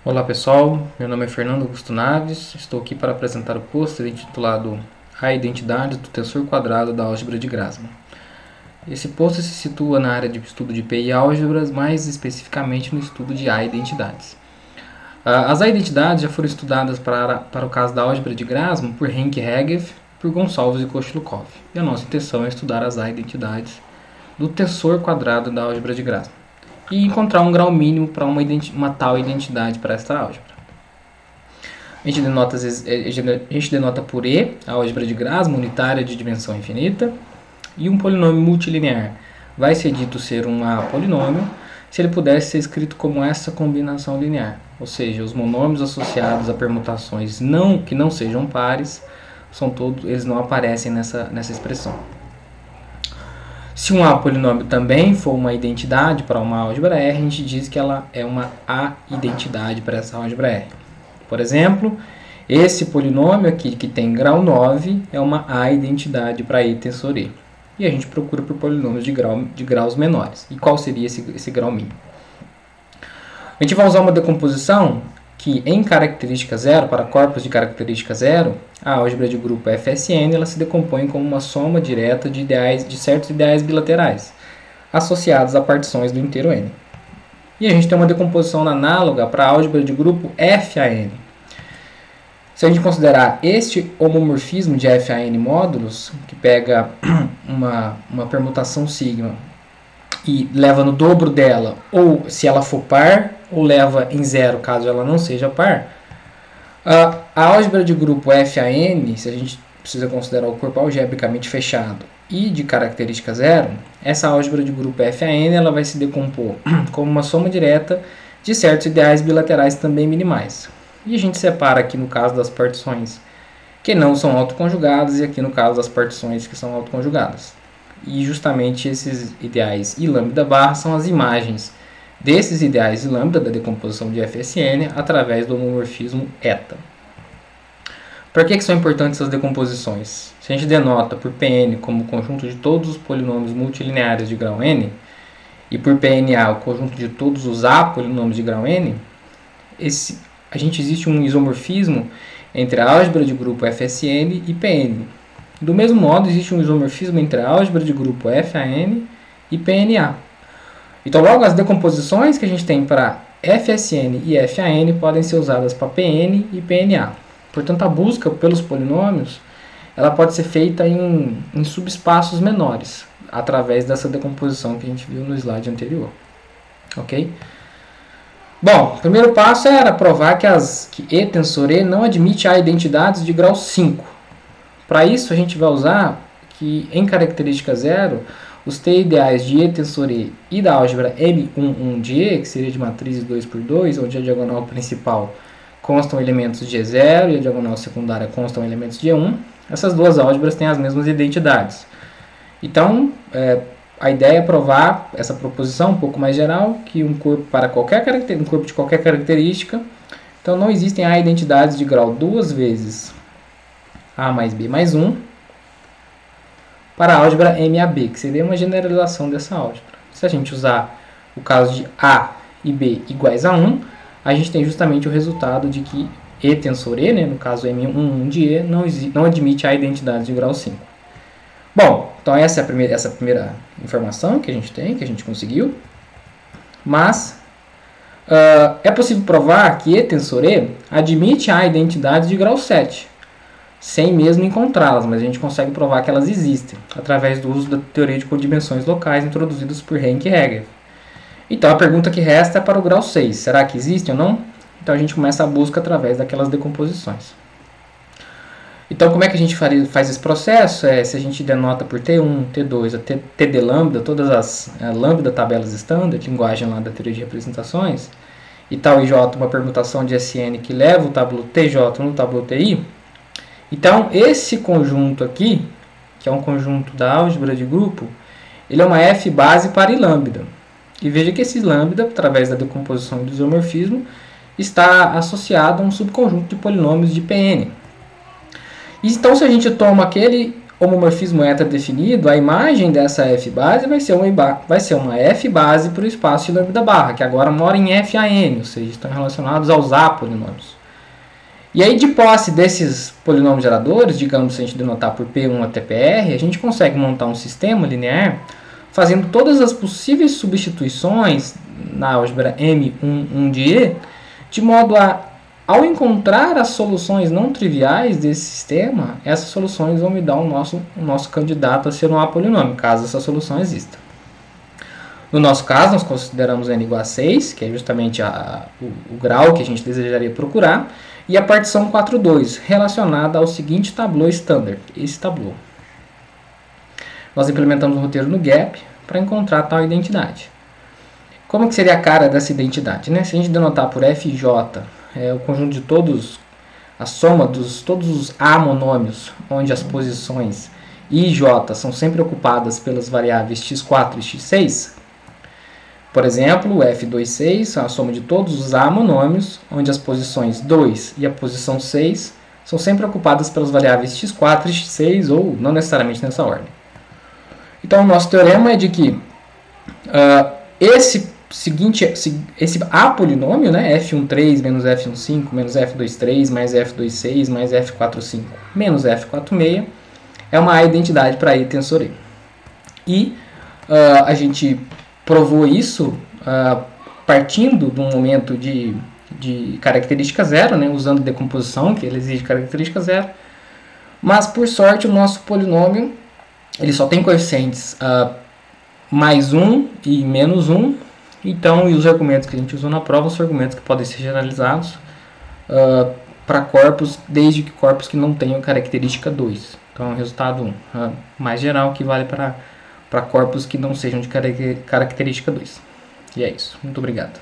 Olá pessoal, meu nome é Fernando Augusto Naves, estou aqui para apresentar o pôster intitulado A Identidade do Tensor Quadrado da Álgebra de Grassmann. Esse pôster se situa na área de estudo de P e álgebras, mais especificamente no estudo de A-identidades. As A-identidades já foram estudadas para o caso da álgebra de Grassmann por Henk Hegev, por Gonçalves e Koshlukov. E a nossa intenção é estudar as A-identidades do tensor quadrado da álgebra de Grassmann e encontrar um grau mínimo para uma tal identidade para esta álgebra. A gente denota por E a álgebra de Grassmann unitária de dimensão infinita, e um polinômio multilinear vai ser dito ser um A polinômio se ele pudesse ser escrito como essa combinação linear, ou seja, os monômios associados a permutações que não sejam pares, eles não aparecem nessa expressão. Se um A polinômio também for uma identidade para uma álgebra R, a gente diz que ela é uma A-identidade para essa álgebra R. Por exemplo, esse polinômio aqui, que tem grau 9, é uma A-identidade para E tensor E. E a gente procura por polinômios de graus menores. E qual seria esse grau mínimo? A gente vai usar uma decomposição que, em característica zero, para corpos de característica zero, a álgebra de grupo FSN ela se decompõe como uma soma direta de certos ideais bilaterais, associados a partições do inteiro N. E a gente tem uma decomposição análoga para a álgebra de grupo FAN. Se a gente considerar este homomorfismo de FAN módulos, que pega uma permutação sigma e leva no dobro dela, ou se ela for par, ou leva em zero caso ela não seja par, a álgebra de grupo FAN, se a gente precisa considerar o corpo algebricamente fechado e de característica zero, essa álgebra de grupo FAN ela vai se decompor como uma soma direta de certos ideais bilaterais também minimais. E a gente separa aqui no caso das partições que não são autoconjugadas e aqui no caso das partições que são autoconjugadas. E justamente esses ideais I lambda barra são as imagens desses ideais I lambda da decomposição de FSN através do homomorfismo eta. Para que são importantes essas decomposições? Se a gente denota por Pn como o conjunto de todos os polinômios multilineares de grau n e por Pna o conjunto de todos os A polinômios de grau n, existe um isomorfismo entre a álgebra de grupo FSN e Pn. Do mesmo modo, existe um isomorfismo entre a álgebra de grupo FAN e PNA. Então, logo, as decomposições que a gente tem para FSN e FAN podem ser usadas para PN e PNA. Portanto, a busca pelos polinômios ela pode ser feita em subespaços menores, através dessa decomposição que a gente viu no slide anterior. Ok? Bom, o primeiro passo era provar que E tensor E não admite A-identidades de grau 5. Para isso, a gente vai usar que, em característica zero, os T ideais de E tensor E e da álgebra M11 de E, que seria de matrizes 2×2, onde a diagonal principal constam elementos de E0 e a diagonal secundária constam elementos de E1, essas duas álgebras têm as mesmas identidades. Então, a ideia é provar essa proposição um pouco mais geral, que um corpo de qualquer característica, então não existem A-identidades de grau duas vezes A mais B mais 1 para a álgebra MAB, que seria uma generalização dessa álgebra. Se a gente usar o caso de A e B iguais a 1, a gente tem justamente o resultado de que E tensor E, no caso M11 de E, não admite a identidade de grau 5. Bom, então essa é a primeira informação que a gente tem, que a gente conseguiu. Mas é possível provar que E tensor E admite a identidade de grau 7, sem mesmo encontrá-las, mas a gente consegue provar que elas existem, através do uso da teoria de codimensões locais introduzidas por Henk Hegev. Então a pergunta que resta é para o grau 6, será que existe ou não? Então a gente começa a busca através daquelas decomposições. Então como é que a gente faz esse processo? Se a gente denota por T1, T2, TD lambda, todas as lambda tabelas standard, linguagem lá da teoria de representações, e tal IJ uma permutação de SN que leva o tabulo TJ no tabulo TI, então, esse conjunto aqui, que é um conjunto da álgebra de grupo, ele é uma F base para I lambda. E veja que esse lambda, através da decomposição do isomorfismo, está associado a um subconjunto de polinômios de Pn. Então, se a gente toma aquele homomorfismo heterodefinido, a imagem dessa F base vai ser uma F base para o espaço de lambda barra, que agora mora em FAN, ou seja, estão relacionados aos A polinômios. E aí, de posse desses polinômios geradores, digamos, se a gente denotar por P1 até PR, a gente consegue montar um sistema linear fazendo todas as possíveis substituições na álgebra M1 de E, de modo a, ao encontrar as soluções não triviais desse sistema, essas soluções vão me dar o nosso candidato a ser um A polinômio, caso essa solução exista. No nosso caso, nós consideramos n igual a 6, que é justamente o grau que a gente desejaria procurar, e a partição 4,2, relacionada ao seguinte tablô standard, esse tablô. Nós implementamos o roteiro no gap para encontrar tal identidade. Como que seria a cara dessa identidade, né? Se a gente denotar por FJ, o conjunto de todos, a soma dos todos os A monômios, onde as posições I e J são sempre ocupadas pelas variáveis x4 e x6, por exemplo, o F26 é a soma de todos os A monômios, onde as posições 2 e a posição 6 são sempre ocupadas pelas variáveis x4 e x6, ou não necessariamente nessa ordem. Então, o nosso teorema é de que esse A polinômio, né, F13 menos F15 menos F23 mais F26 mais F45 menos F46, é uma A identidade para I tensor E. E a gente provou isso partindo de um momento de característica zero, né, usando decomposição, que ele exige característica zero. Mas, por sorte, o nosso polinômio ele só tem coeficientes mais 1 e menos 1. Então, e os argumentos que a gente usou na prova são argumentos que podem ser generalizados para corpos, desde que corpos que não tenham característica 2. Então, é um resultado mais geral que vale para corpos que não sejam de característica 2. E é isso. Muito obrigado.